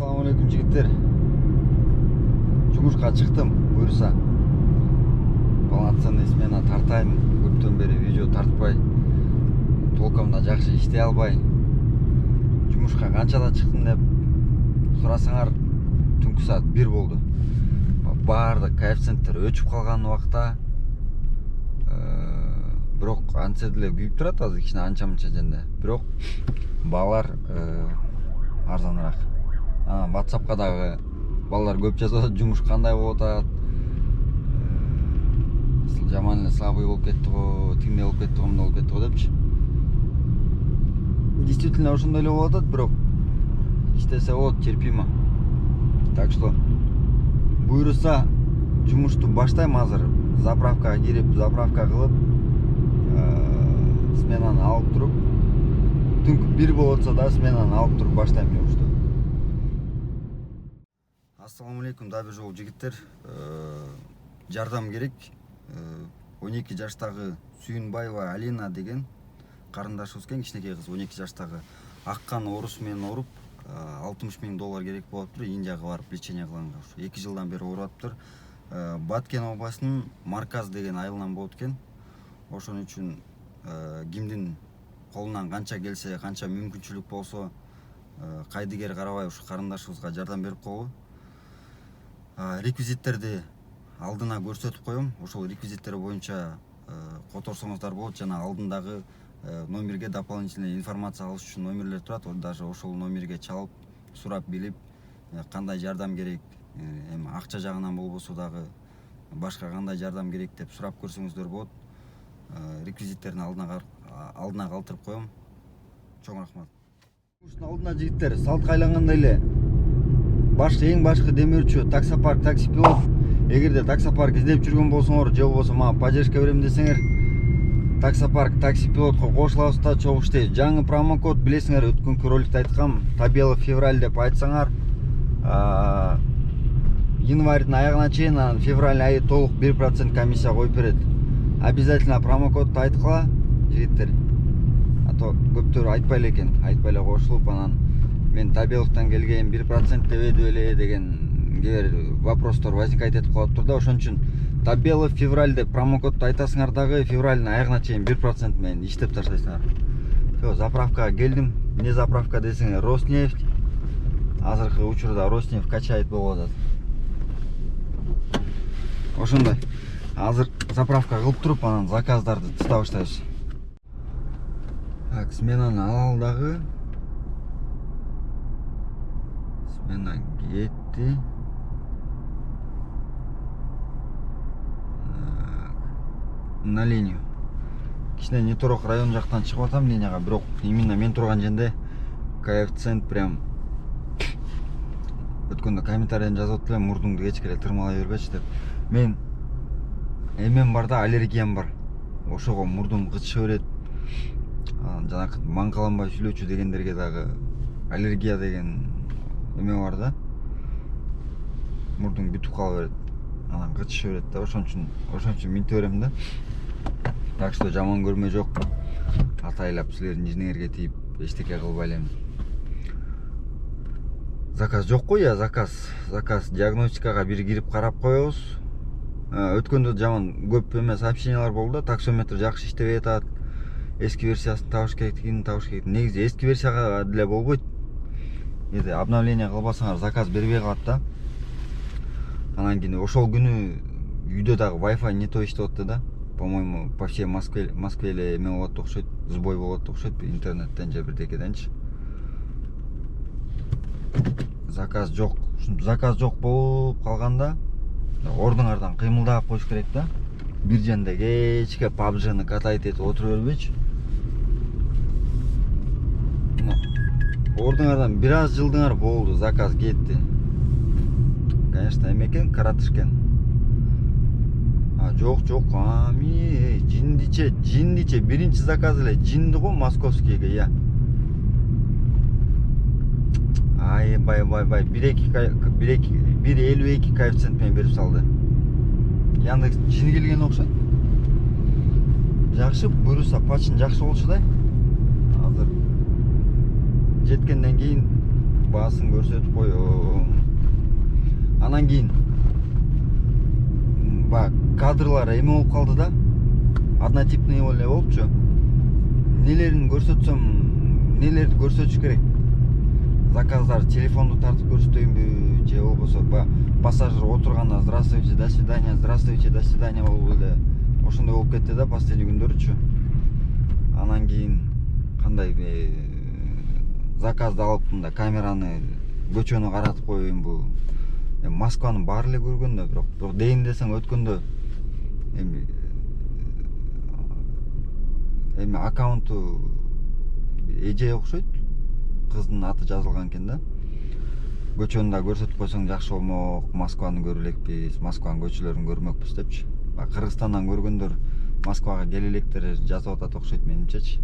Assalamualaikum жігіттер. Жұмышқа шықтым, бұйырса. Полноценный смена тартаймын. Көптен бері видео тартпай, толкомда жақсы іштей албай. Жұмышқа қаншада шықтым деп сұрасаңар, түнгі саат 1 болды. Барды коэффициенттер өчіп қалған уақытта. Бирок анседлер күйіп тұрады, азыр кичине анча-мынча жерде. Бирок балалар арзаныраак. WhatsApp'ка дагы балалар көп жазат, жумуш кандай болуп атат. Жаман эле слабый болуп кетти го, тигине болуп кетти го, мындай болуп кетти го депчи. Действительно ошондой эле болуп атат, бирок иштесе болот, терпимо. Так что буйруса жумушту баштайм азыр. Заправкага кирип, заправка кылып, сменаны алып туруп, түнкү 1 болуп атса да сменаны алып туруп баштайм жумушту. Ассалаумалейкум, дабы жол жигиттер. Жардам керек. 12 жаштагы Сүйүнбаева Алина деген карындашыбыз экен, кичинекей кыз, 12 жаштагы аккан оорусу менен ооруп, $60,000 керек болуптур. Индияга барып лечение кылганга. 2 жылдан бери ооруп атыптыр. Баткен областынын Марказ деген айылынан болот экен. Ошон үчүн кимдин колунан канча келсе, канча мүмкүнчүлүк болсо, кайдыгер карабай ушу карындашыбызга жардам берип койгу. Реквизиттерди алдына көрсөтүп коем. Ошол реквизиттер боюнча которсоңуздар болот. Жана алдындагы номерге дополнительный информация алыш үчүн номерлер турат. Даже ошол номерге чалып, сурап билип, кандай жардам керек, эми акча жагынан болбосо дагы башка кандай жардам керек деп сурап көрсөңүздөр болот. Реквизиттерин алдына калтырып коем. Чоң рахмат. Ушунун алдына жигиттер, салтка айлангандай эле эң башкы демөөрчү таксопарк, таксипилот. Эгерде таксопарк издеп жүргөн болсоңор, же болбосо мага поддержка берем десеңер, таксопарк, таксипилотко кошулабыз да чогуу иштейт. Жаңы промокод билесиңер, өткөнкү роликте айткам, табелый февраль деп айтсаңар, январьдын аягына чейин, анан февраль айы толук 1% комиссия коюп берет. Обязательно промокодду айткыла, жигиттер. А то көптөр айтпай эле экен, айтпай эле кошулуп, анан мен табеловтан келген 1% дебеди беле деген вопростор возникать этип калыптыр да. Ошон үчүн табелый февраль деп промокодду айтасыңар дагы, февралдын аягына чейин 1% менен иштеп таштайсыңар. Всё, заправкага келдим. Не заправка десеңер, Роснефть. Азыркы учурда Роснефть качает болуп атат. Ошондой. Азыр заправка кылып туруп, анан заказдарды тыста баштайбыз. Так, сменаны алалы дагы. Смена кетти. На линию. Кичине Неторок район жактан чыгып атам линияга, бирок именно мен турган жерде коэффициент прям өткөндө комментарийден жазып атты, мурдуңду кечке эле тырмалай бербечи деп. Мен эмем бар да, аллергиям бар. Ошого мурдум кычыша берет. Жанакы маңкаланбай сүйлөчү дегендерге дагы аллергия деген эме бар да. Мурдуң бүтүп кала берет. Анан кычыша берет да. Ошон үчүн минте берем да. Так что жаман көрмө жок. Атайлап силердин жиниңерге тийип эчтеке кылбай элем. Заказ жок го я, заказ диагностикага бир кирип карап коебуз. Өткөндө жаман көп эме сообщениялар болду да, таксометр жакшы иштебей атат. Эски версиясын табыш керектигин табыш керек. Негизи эски версияга деле болбойт. Эди обновление кылбасаңар заказ бербей калат да. Анан кийин ошол күнү үйдө дагы Wi-Fi не то иштеп атты да. По-моему, по всей Москве эле эме болот окшойт, сбой болот окшойт, интернеттен же бирдекеденчи. Заказ жок. Заказ жок болуп калганда ордуңардан кыймылдап коюш керек да. Бир жерде кечке PUBG'ны катайт этип отура бербейчи. Ордуңардан бир аз жылдыңар болду, заказ кетти. Конечно, эме экен, каратышкен. Жок, жиндиче, биринчи заказ эле жинди го московскийге, я. Бай, 1,52 коэффициент менен берип салды. Яндекс жини келген окшойт. Жакшы, буйруса пачын жакшы болчу да. Азыр жеткенден кийин баасын көрсөтүп коём. Анан кийин баягы кадрлар эме болуп калды да. Однотипный эле болупчу. Нелерин көрсөтсөм, нелерди көрсөтүш керек? Заказдар телефонду тартып көрсөтөйүнбү же болбосо пассажир отурганда здравствуйте, до свидания, здравствуйте, до свидания болуп эле ошондой болуп кетти да последний күндөрүчү. Анан кийин кандай заказды алып мында камераны көчөнү каратып коеюнбу. Москваны баары эле көргөн да, бирок дейин десең өткөндө эми аккаунту эже окшойт. Кыздын аты жазылган экен да. Көчөнү да көрсөтүп койсоң жакшы болмок. Москваны көрө элекпиз, Москванын көчөлөрүн көрмөкпүз депчи. Кыргызстандан көргөндөр Москвага келе электер жазып атат окшойт менимчечи.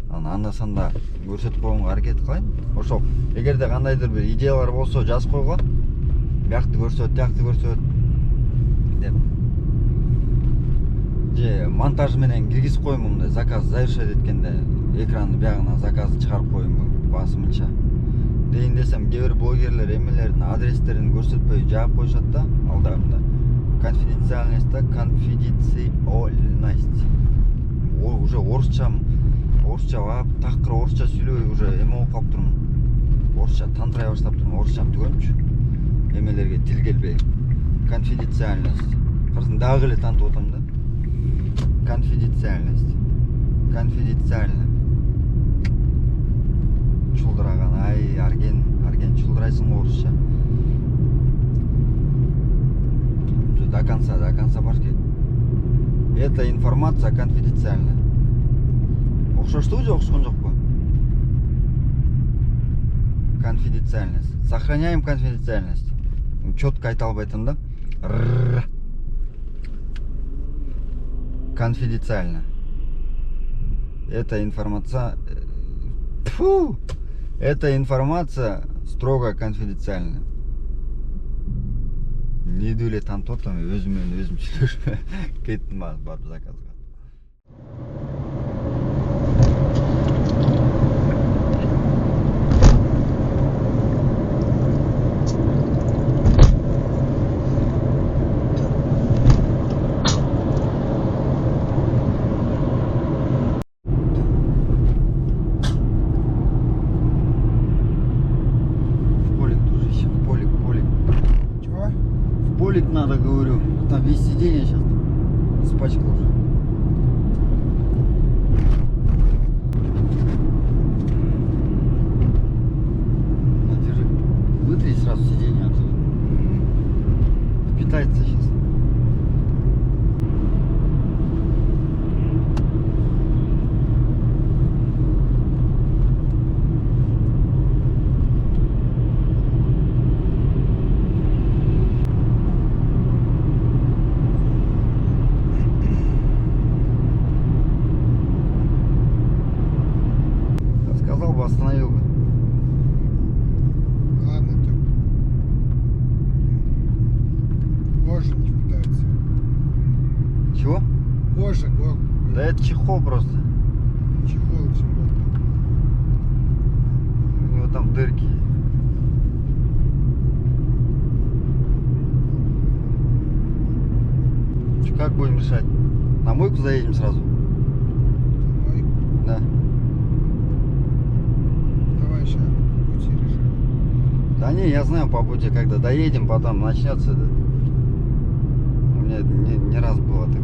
Анда санда көрсөтүп койгонго аракет кылайын. Ошол эгерде кандайдыр бир идеялар болсо жазып койгула. Биякты көрсөт, тиякты көрсөт деп. Же монтаж менен киргизип коюмбу мындай заказ завершать эткенде экранды биягына заказды чыгарып коюмбу басымынча. Дейин десем кээ бир блогерлер эмелердин адрестерин көрсөтпөй жаап коюшат да. Алда мында конфиденциальность, уже орусча такыр орусча сүйлөбөй уже эме болуп калыптырмын. Орусча тантырай баштап турмун, орусчам түгөнчү. Эмелерге тил келбей. Конфиденциальность. Кырсын дагы эле тантып атам да. Конфиденциальность. Конфиденциально. Чулдыраган, ай, арген чулдырайсың го орусча. До конца баш керек. Эта информация конфиденциальна. Окшоштубу же окшогон жокпу? Конфиденциальность. Сохраняем конфиденциальность. Четко айта албай атам да. Конфиденциально. Эта информация строго конфиденциальна. Неде эле тантып атам, өзүм менен өзүм сүйлөшпөй кеттим барып заказга. Надо, говорю, там весь сиденье сейчас испачкал уже. На, держи. Вытри сразу сиденье отсюда. Впитается сейчас. Остановил бы. Ладно, так. Кожа не впитается. Чего? Кожа, Да это чехол просто. чехол всего. У него там дырки. Как будем решать? На мойку заедем сразу? Давай, Да. давай сейчас пути решим. Да не, я знаю по пути, когда доедем, потом начнется. У меня не раз было такое.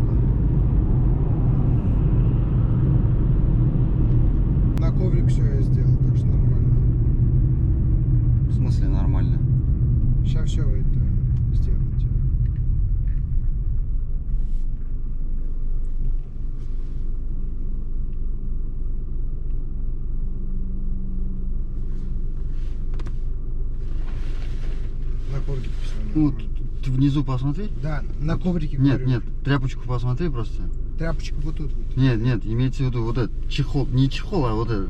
На коврик все я сделал, так что нормально. В смысле нормально? Сейчас все это сделаете. На коврике посмотри. Ну, нормально. ты внизу посмотри. Да, на коврике Нет, говорю. нет, тряпочку посмотри просто. Тряпочка вот тут вот. Нет, имеется в виду вот этот чехол, не чехол, а вот этот.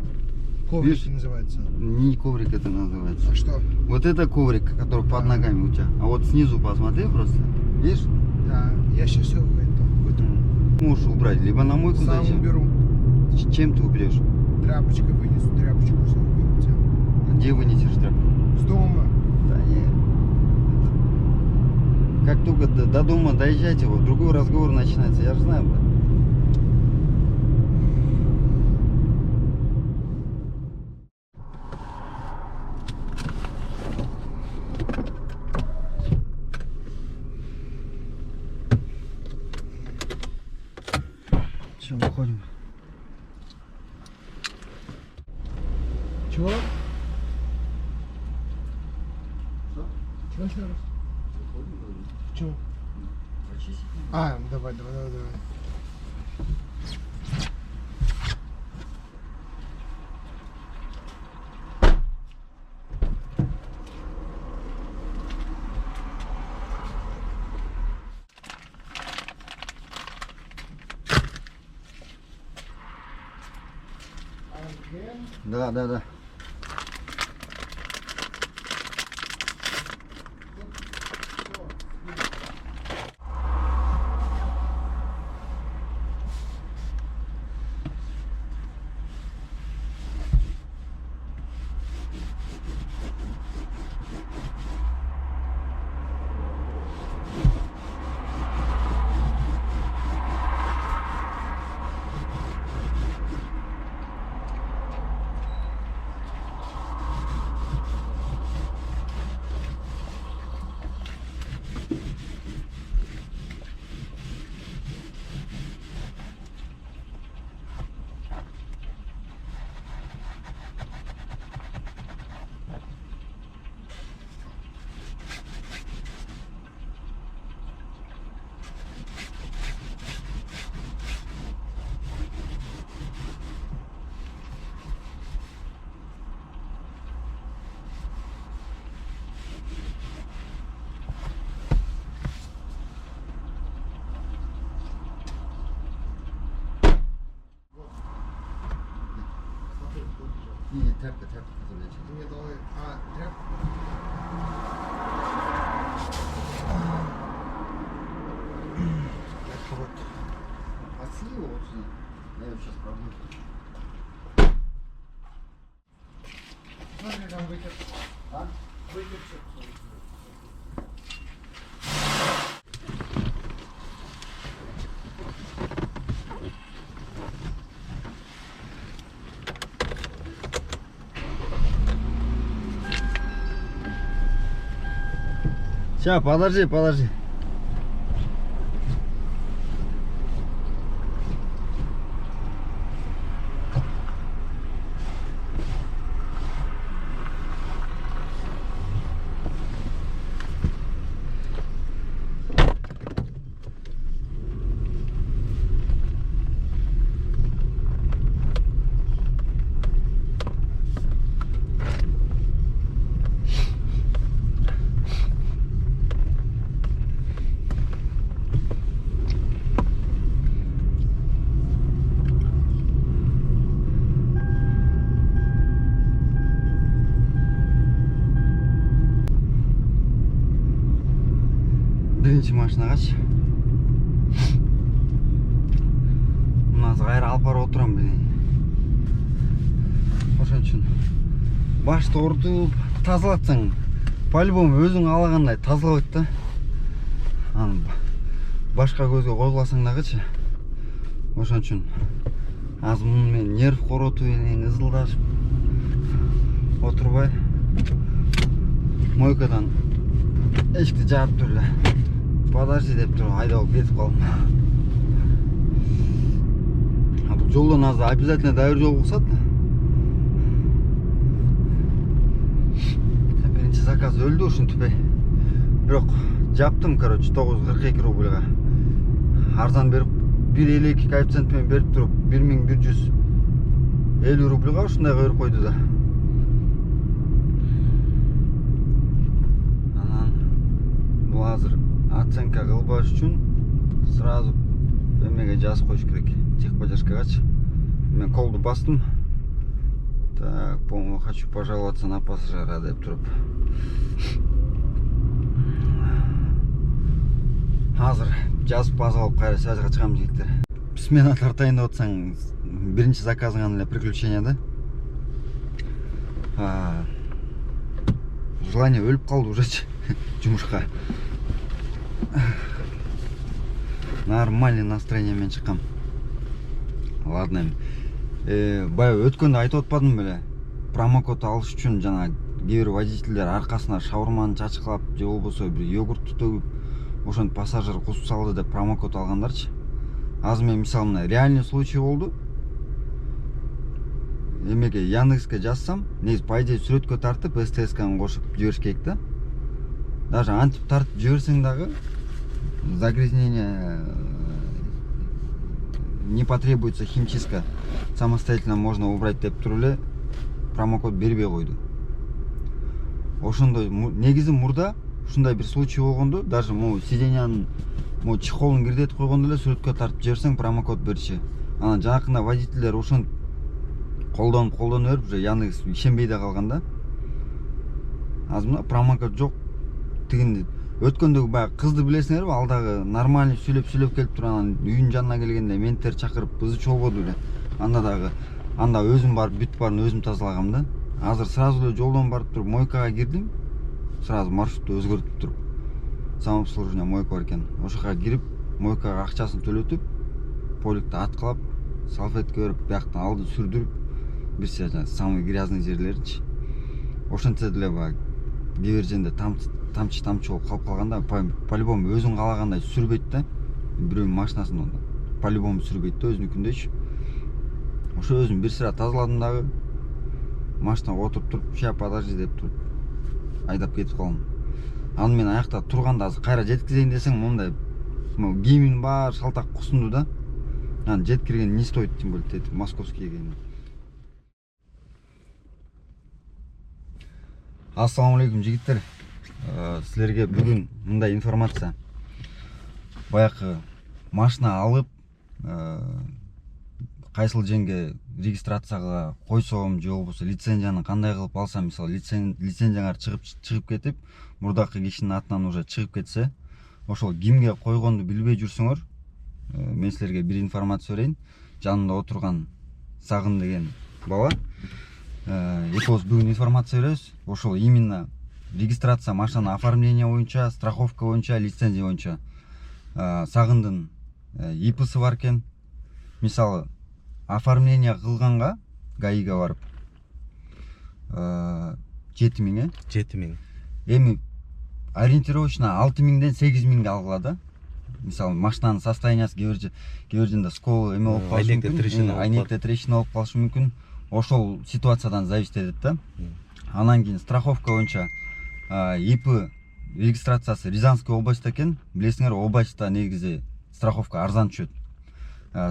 Коврик Видишь? называется. Не коврик это называется. А что? Вот это коврик, который под ногами у тебя. А вот снизу посмотри просто. Видишь? Да, я сейчас все вытру. Можешь убрать, либо на мойку Сам зачем? уберу. Чем ты уберешь? Тряпочкой вынесу, тряпочку все уберу. Где вынесешь тряпку? С дома. Да не. Как только до дома доезжаете, вот другой разговор начинается, я же знаю, да. Все, выходим. Чего? Что? Чего еще раз? Выходим, говорю. Почему? Почистить. А, давай. Да. Не, тряпка, которая лечит. Ты мне дал... А, тряпку? Тряпка вот. А слива вот сюда. Я ее сейчас пробую. Смотри, там вытер. А? Вытер все. Сейчас, подожди. Бірінші машинағашы. Мына ғайыр алып барып отырам білейін. Ошон үчүн башты ордуп тазалатсаң, по-любому өзүң алагандай тазалабайт да. Аны башка көзгө койгуласаң дагычы. Ошон үчүн азыр муну мен нерв коротуп эле ызылдашып отурбай мойкадан эшикти жаап туруп эле подожди деп туруп айдап кетип калдым. А бул жолдон азыр обязательно дайыр жол кылсат. Биринчи заказ өлдү ушинтипей. Бирок жаптым, короче, 942 рубльга. Арзан берип 1.52 коэффициент менен берип туруп 1150 рубльга ушундай берип койду да. Бул азыр оценка кылбаш үчүн сразу эмеге жазып коюш керек. Техподдержкагачы. Мен колду бастым. Так, хочу пожаловаться на пассажира деп туруп. Азыр жазып база алып кайра связьга чыгам жигиттер. Смена тартайын деп атсаң, биринчи заказыңан эле приключение да. желание өлүп калды уже жумушка. Нормальный настроение менен чыккам. Ладно. Баягы өткөндө айтып атпадым беле? Промокод алыш үчүн жана кээ бир водительдер аркасына шаурманы чачкылап же болбосо бир йогуртту төгүп ошентип пассажир кусуп салды деп промокод алгандарчы. Азыр мен мисалы мына реальный случай болду. Эмеге Яндекске жазсам, негизи по идее сүрөткө тартып СТС-га кошуп жибериш керек да. Даже антип тартып жиберсең дагы загрязнение не потребуется химчистка. Самостоятельно можно убрать деп туруп эле промокод бербей койду. Ошондой негизи мурда ушундай бир случай болгондо, даже могу сиденьянын чехолун кирдетип койгондо эле сүрөткө тартып жиберсең промокод бериши. Анан жанакында водительдер ошентип колдонуп берип уже Яндекс ишенбей да калган да. Азыр мына промокод жок. Тигинди өткөндөгү баягы кызды билесиңерби? Ал дагы нормальный сүйлөп келип туруп анан үйүнүн жанына келгенде менттер чакырып ызы чуу болду эле. Анда өзүм барып бүт баарын өзүм тазалагам да. Азыр сразу эле жолдон барып туруп мойкага кирдим. Сразу маршрутту өзгөртүп туруп. Самообслуживание мойка бар экен. Ошока кирип, мойкага акчасын төлөтүп, поликти аткылап, салфетка берип, бияктан алды сүрдүрүп, бир сия самый грязный жерлеринчи. Ошентсе деле баягы кээ бир жерде тамчы болуп калып калганда, по-любому өзүң каалагандай сүрбөйт да. Бирөөнүн машинасын по-любому сүрбөйт да өзүнүкүндөчү. Ошо өзүм бир сыра тазаладым дагы. Машинага отуруп туруп, "Ща подожди" деп туруп айдап кетип калдым. Аны мен аякта турганда азыр кайра жеткизейин десең, мондай кийимин бар шалтак кусунду да. Аны жеткирген не стоит, тем более тетип московский кийим. Ассаламу алейкум жигиттер. Силерге бүгүн мындай информация. Баягы машина алып, кайсыл жерге регистрацияга койсом же болбосо лицензияны кандай кылып алсам, мисалы лицензияңар чыгып кетип, мурдакы кишинин атынан уже чыгып кетсе, ошол кимге койгонду билбей жүрсөңөр, мен силерге бир информация берейин. Жанымда отурган Сагын деген бала. Экөөбүз бүгүн информация беребиз. Ошол именно регистрация машина оформление боюнча, страховка боюнча, лицензия боюнча. Сагындын ИПсы бар экен. Мисалы оформление кылганга ГАИга барып 7000 7000. Эми ориентировочно 6000ден 8000ге алгыла да. Мисалы машинанын состояниясы кээ бир жерде скол эме болуп калышы мүмкүн, айнекте трещина болуп калышы мүмкүн. Ошол ситуациядан зависит этет да. Анан кийин страховка боюнча ИП регистрациясы Рязанская область экен. Билесиңер, областта негизи страховка арзан түшөт.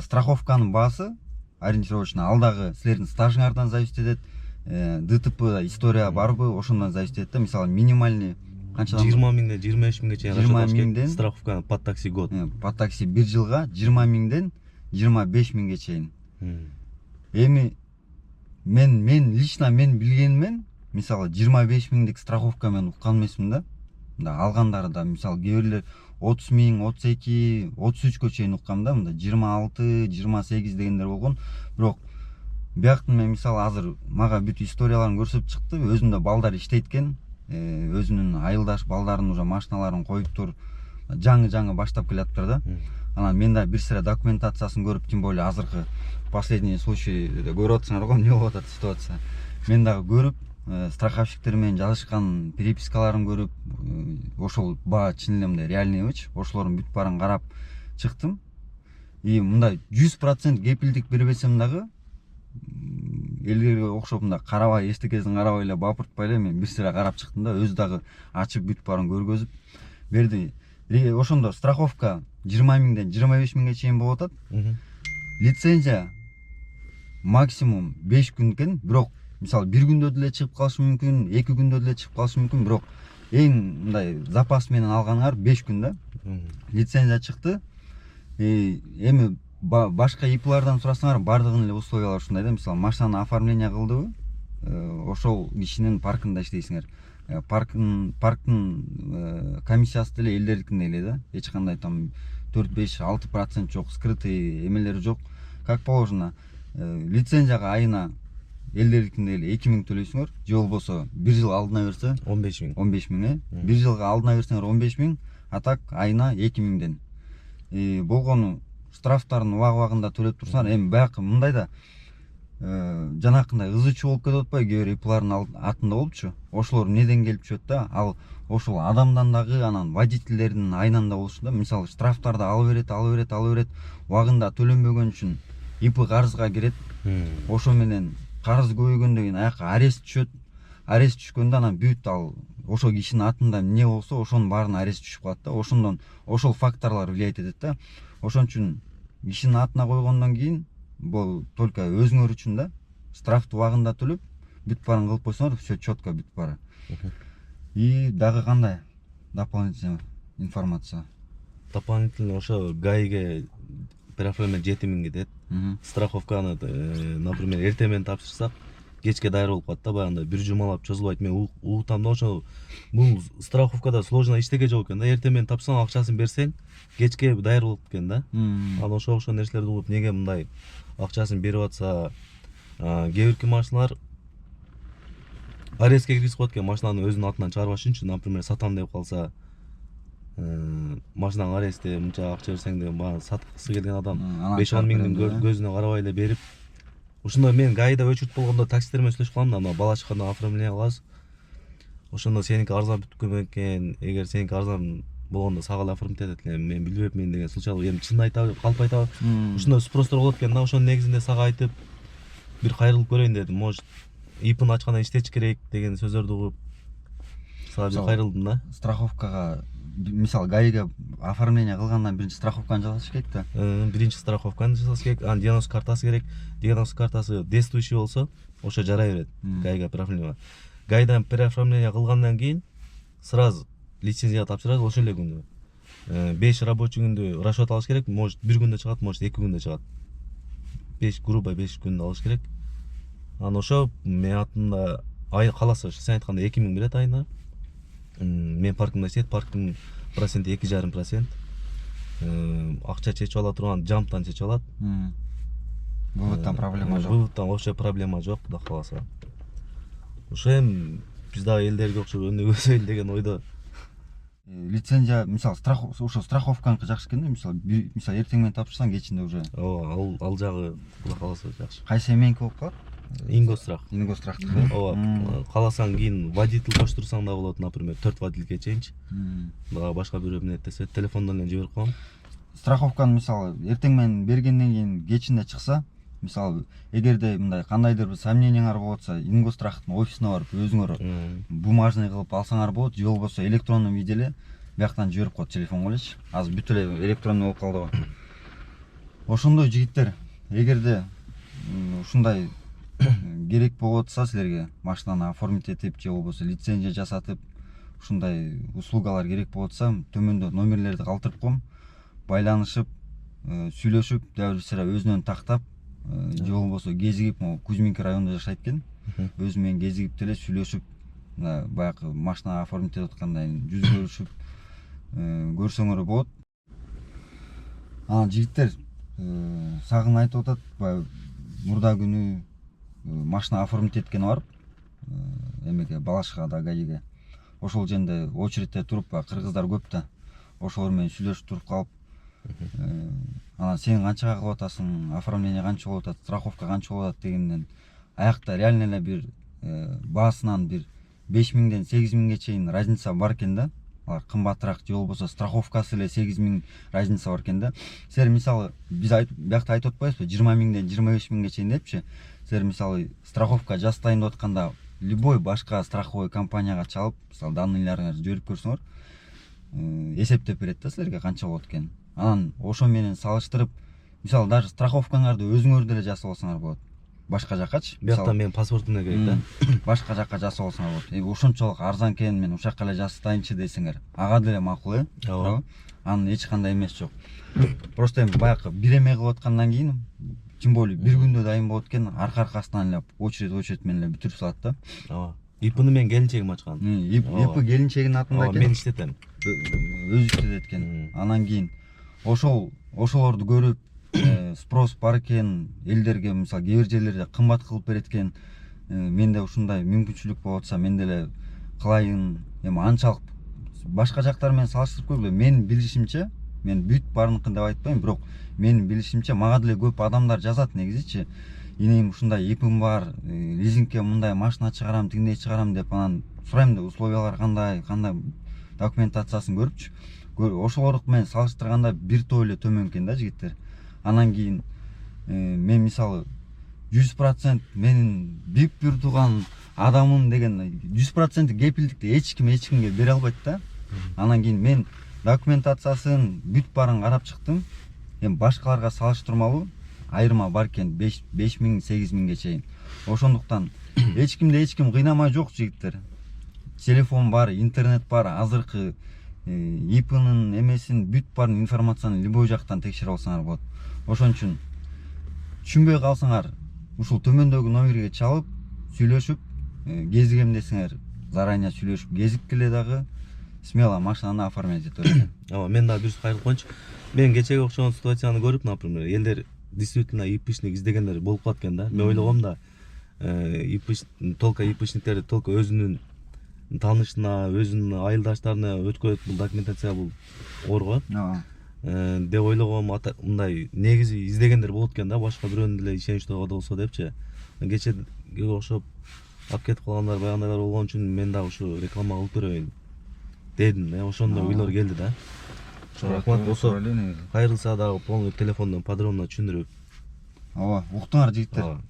Страховканын баасы ориентировочно алдагы силердин стажыңардан зависит этет. ДТП история барбы, ошондон зависит этет да. Мисалы минимальный канчадан 20000ден 25000ге чейин 20000ден страховка под такси год. Под такси 1 жылга 20000ден 25000ге чейин. Эми мен лично билгенимен, мисалы 25000дик страховка мен уккан эмесмин да. Мында алгандары да мисалы кээ бирлер 30000, 32, 33гө чейин уккам да. Мында 26, 28 дегендер болгон. Бирок бияктын мен мисалы азыр мага бүт историяларын көрсөтүп чыкты. Өзүндө балдар иштейт экен. Өзүнүн айылдаш балдарын уже машиналарын коюптур. Жаңы баштап келатыптыр да. Анан мен да бир сыра документациясын көрүп, тем более азыркы последний случай көрүп атсыңар го, эмне болуп атат ситуация. Мен дагы көрүп, страховщиктер менен жазышкан перепискаларын көрүп, ошол баа чын эле мындай реальныйбычы, ошолордун бүт баарын карап чыктым. И мындай 100% кепилдик бербесем дагы, элдерге окшоп мындай карабай, эстекесин карабай эле бапыртпай эле мен бир сыра карап чыктым да, өзү дагы ачып бүт баарын көргөзүп берди. Ошондо страховка 20000ден 25000ге чейин болуп атат. Лицензия максимум 5 күн экен, бирок мисалы 1 күндө деле чыгып калышы мүмкүн, 2 күндө деле чыгып калышы мүмкүн, бирок эң мындай запас менен алганыңар 5 күн да. Лицензия чыкты. Эми башка ИПлардан сурасаңар, бардыгынын эле условиялары ушундай да. Мисалы машинаны оформление кылдыбы, ошол кишинин паркында иштейсиңер. Парктын комиссиясы деле элдердикиндей эле да. Эч кандай там 4-5-6% жок, скрытый эмелери жок. Как положено, лицензияга айына элдердикинде эле 2000 төлөйсүңөр, же болбосо 1 жыл алдына берсе 15 000. 15 000, 1 жылга алдына берсеңер 15 000, а так айына 2000ден. Болгону штрафтарын убагында төлөп турсаңар, эми баягы мындай да жанакындай ызычуу болуп кетип атпайбы, кээ бир иплардын атында болупчу. Ошолор неден келип чыгат да, ал ошол адамдан дагы, анан водительдердин айынан да болушу да. Мисалы штрафтарды алып берет, убагында төлөнбөгөн үчүн ИП карызга кирет. Ошо менен карыз көбөйгөндөн кийин аяка арест түшөт. Арест түшкөндө анан бүт ал ошол кишинин атында эмне болсо, ошонун баарына арест түшүп калат да. Ошондон ошол факторлор влиять этет да. Ошон үчүн кишинин атына койгондон кийин бул только өзүңөр үчүн да. Штрафты убагында төлөп, бүт баарын кылып койсоңор, все четко бүт баары. И дагы кандай дополнительный информация? Дополнительно ошо ГАИге переоформление 7000 кетет. Страховканы, например, эртең менен тапшырсак, кечке даяр болуп калат да, баягындай бир жумалап чозулбайт. Мен угутам да, ошо бул страховкада сложно иштеге жок экен да. Эртең менен тапсаң, акчасын берсең, кечке даяр болуп экен да. Анан ошо нерселерди угуп, неге мындай акчасын берип атса, кээ бирки машиналар арестке киргизип коет экен, машинанын өзүнүн атынан чыгарбаш үчүн, например, сатам деп калса, машинаң арестте, мынча акча берсең деп баягы саткысы келген адам 5-10 миңдин көзүнө карабай эле берип. Ошондо мен ГАИда өчүрүп болгондо таксистер менен сүйлөшүп калам да, ана бала чакандан оформление кылабыз. Ошондо сеники арзан бүткөн экен, эгер сеники арзан болгондо сага эле оформить этет элем, мен билбепмин деген случай. Эми чын айтабы, калп айтабы. Ошондой спростор болот экен да, ошонун негизинде сага айтып бир кайрылып көрөйүн дедим. Может, ИПны ачканда иштетиш керек деген сөздөрдү угуп сага бир кайрылдым да. Страховкага, мисалы ГАИге оформление кылгандан биринчи страховканы жасаш керек да. Биринчи страховканы жасаш керек, анан диагностика картасы керек. Диагностика картасы действующий болсо, ошо жарай берет ГАИга переоформление. ГАИдан переоформление кылгандан кийин сразу лицензия тапшырат ошол эле күндө. 5 рабочий күндү расчет алыш керек, может 1 күндө чыгат, может 2 күндө чыгат. 5 күндө алыш керек. Анан ошо мен атында каласа, сен айткандай 2000 берет айына. Мен паркингде иштейт, паркинг проценти 2,5%. Акча чечип ала турган жамптан чечип алат. Выводтан проблема жок. Выводтан вообще проблема жок, кудай кааласа. Ошо эми биз дагы элдерге окшоп өнүгө өсөйүн деген ойдо. Лицензия, мисалы ошо страховканыкы жакшы экен да, мисалы эртең менен тапшырсаң, кечинде уже. Ооба, ал жагы кудай кааласа жакшы. Кайсы меники болуп калат? Ингострах. Ингострахтыкы. Ооба, кааласаң кийин водитель коштурсаң да болот, например, 4 водительге чейинчи. Дагы башка бирөө эмнет десе, телефондон эле жиберип коем. Страховканы мисалы эртең менен бергенден кийин кечинде чыкса, мисалы эгерде мындай кандайдыр бир сомнениялар болуп атса, Ингострахтын офисине барып өзүңөр бумажный кылып алсаңар болот, же болбосо электронный виде эле бияктан жиберип коет телефонго элечи. Азыр бүт эле электронный болуп калды го. Ошондой жигиттер, эгерде ушундай керек болуп атса силерге, машинаны оформить этип же болбосо лицензия жасатып, ушундай услугалар керек болуп атса, төмөндө номерлерди калтырып коем. Байланышып, сүйлөшүп, дагы бир сыра өзүнөн тактап, же болбосо кезигип, Кузьминки районунда жашайт экен. Өзү менен кезигип деле сүйлөшүп, баягы машина оформить этип аткандай жүз көрүшүп көрсөңөр болот. Анан жигиттер сагын айтып атат, баягы мурда күнү машина оформить эткени барып, эмеге Балашка да ГАИге. Ошол жерде очередте туруп, кыргыздар көп да. Ошолор менен сүйлөшүп туруп калып, анан сен канчага кылып атасың, оформление канча болуп атат, страховка канча болуп атат дегенден аякта реально эле бир баасынан бир 5000ден 8000ге чейин разница бар экен да. Алар кымбатыраак же болбосо страховкасы эле 8000 разница бар экен да. Силер мисалы биз биякта айтып атпайбызбы, 20000ден 25000ге чейин депчи. Силер мисалы страховка жасатайын деп атканда любой башка страховой компанияга чалып, мисалы данныйларыңарды жиберип көрсөңөр, эсептеп берет да силерге канча болот экен. Анан ошо менен салыштырып, мисалы даже страховкаңарды өзүңөр деле жасап алсаңар болот. Башка жаккачы. Биякта менин паспортумда керек да. Башка жакка жасап алсаңар болот. Ошончолук арзан экен, мен ушакка эле жасатайынчы десеңер, ага деле макул, Ооба. Анын эч кандай эмеси жок. Просто эми баягы бир эме кылып аткандан кийин, тем более бир күндө дайын болот экен, аркасынан эле очередь менен эле бүтүрүп салат да. Ооба. ИПны мен келинчегим ачкан. ИП келинчегинин атында экен. Мен иштетем. Өзү иштетет экен. Анан кийин ошолорду көрүп, спрос бар экен, элдерге мисалы кээ бир жерлерде кымбат кылып берет экен. менде ушундай мүмкүнчүлүк болуп атса мен деле кылайын. Эми анчалык башка жактар менен салыштырып көргүлө. Менин билишимче, мен бүт барыныкы деп айтпайм, бирок менин билишимче мага деле көп адамдар жазат негизичи. Инем ушундай ипим бар, лизингке мындай машина чыгарам, тигиндей чыгарам деп анан сурайм да условиялар кандай документациясын көрүпчү. Ошолор менен салыштырганда бир топ эле төмөн экен да жигиттер. Анан кийин мен мисалы 100% менин бүк бир тууган адамым деген 100% кепилдикти эч кимге бере албайт да. Анан кийин мен документациясын бүт баарын карап чыктым. Эми башкаларга салыштырмалуу айырма бар экен 5000-8000ге чейин. Ошондуктан эч ким кыйнамай жок жигиттер. Телефон бар, интернет бар, азыркы ИПнын эмесин бүт баарын информацияны любой жактан текшере алсаңар болот. Ошон үчүн түшүнбөй калсаңар ушул төмөндөгү номерге чалып, сүйлөшүп, кезигем десеңер, заранее сүйлөшүп, кезиккиле дагы смело машинаны оформить этип берет. Ооба, мен дагы бир сөз кайрылып коеюнчу. Мен кечеги окшогон ситуацияны көрүп, например, элдер действительно ИПшник издегендер болуп калат экен да. Мен ойлогом да, только ИПшниктер только өзүнүн таанышына, өзүнүн айылдаштарына өткөрөт бул документация, бул оор го. Деп ойлогом, мындай негизи издегендер болот экен да, башка бирөөнүн деле ишеничтүү болсо депчи. Кечеге окшоп алып кетип калгандар, баягындайлар болгон үчүн мен дагы ушу реклама кылып берейин дедим да. Ошондой ойлор келди да. Рахмат болсо кайрылса дагы полный телефондон подробно түшүндүрүп. Ооба, уктуңар жигиттер.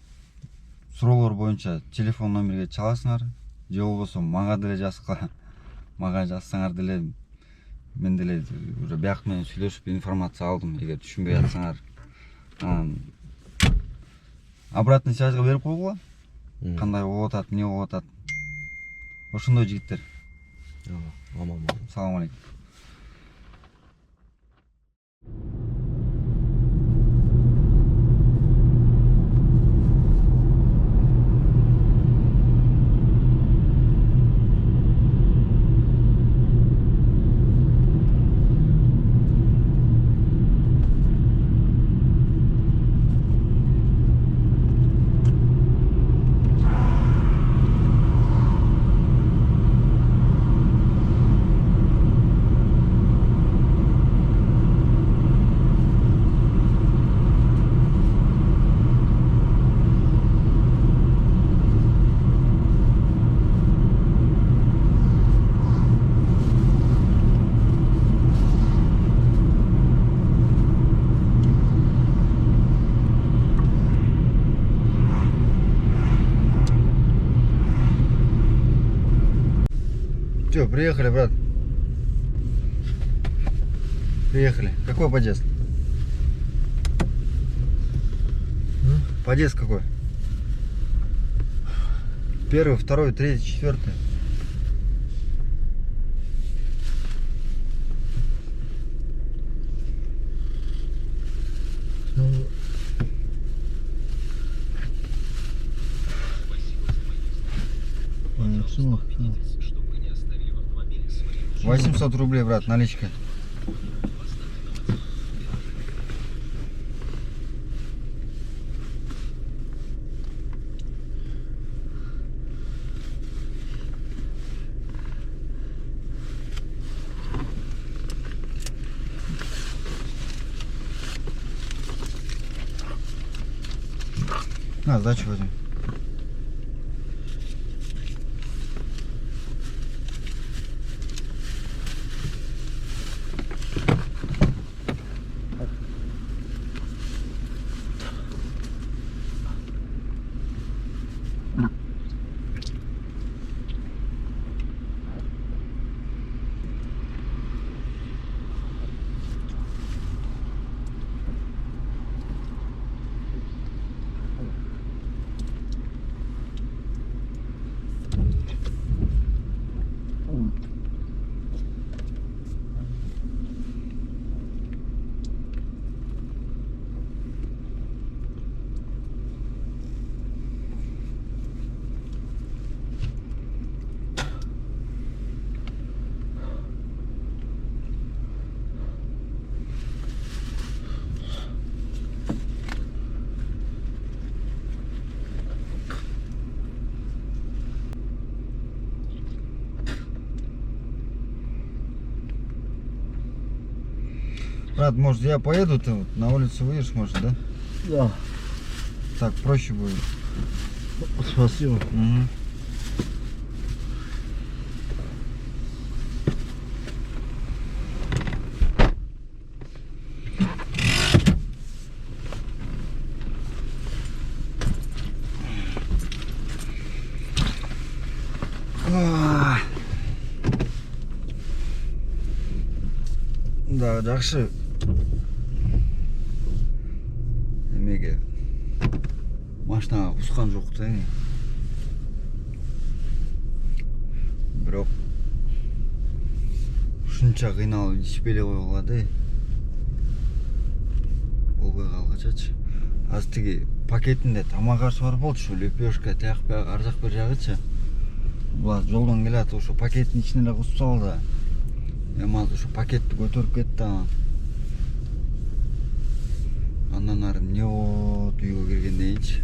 Суроолор боюнча телефон номерге чаласыңар, же болбосо мага деле жазгыла. Мага жазсаңар деле мен деле уже бияк менен сүйлөшүп информация алдым. Эгер түшүнбөй жатсаңар, обратный связьга берип койгула. Кандай болуп атат, эмне болуп атат. Ошондой жигиттер. Аман. Салам алейкум. Все, приехали, брат. Приехали. Какой подъезд? Подъезд какой? 1, 2, 3, 4. Сумма. 800 рублей, брат, наличка. На, сдачу возьми. Брат, может, я поеду, ты вот на улицу выйдешь, может, да? Да. Так проще будет. Спасибо. Угу. Да, жақсы. Эмеге машинага кускан жок да. Бирок ушунча кыйналып ичпей эле койгула да. Болбой калгачачы. Азыр тиги пакетинде тамак аш бар болчу, ошо лепешка, тияк бияк ар жак бир жагычы. Булар жолдон келатып ошо пакеттин ичине эле кусуп салды. Эми ал ошо пакетти көтөрүп кетти анан. Андан ары эмне болот үйгө киргенден кийинчи.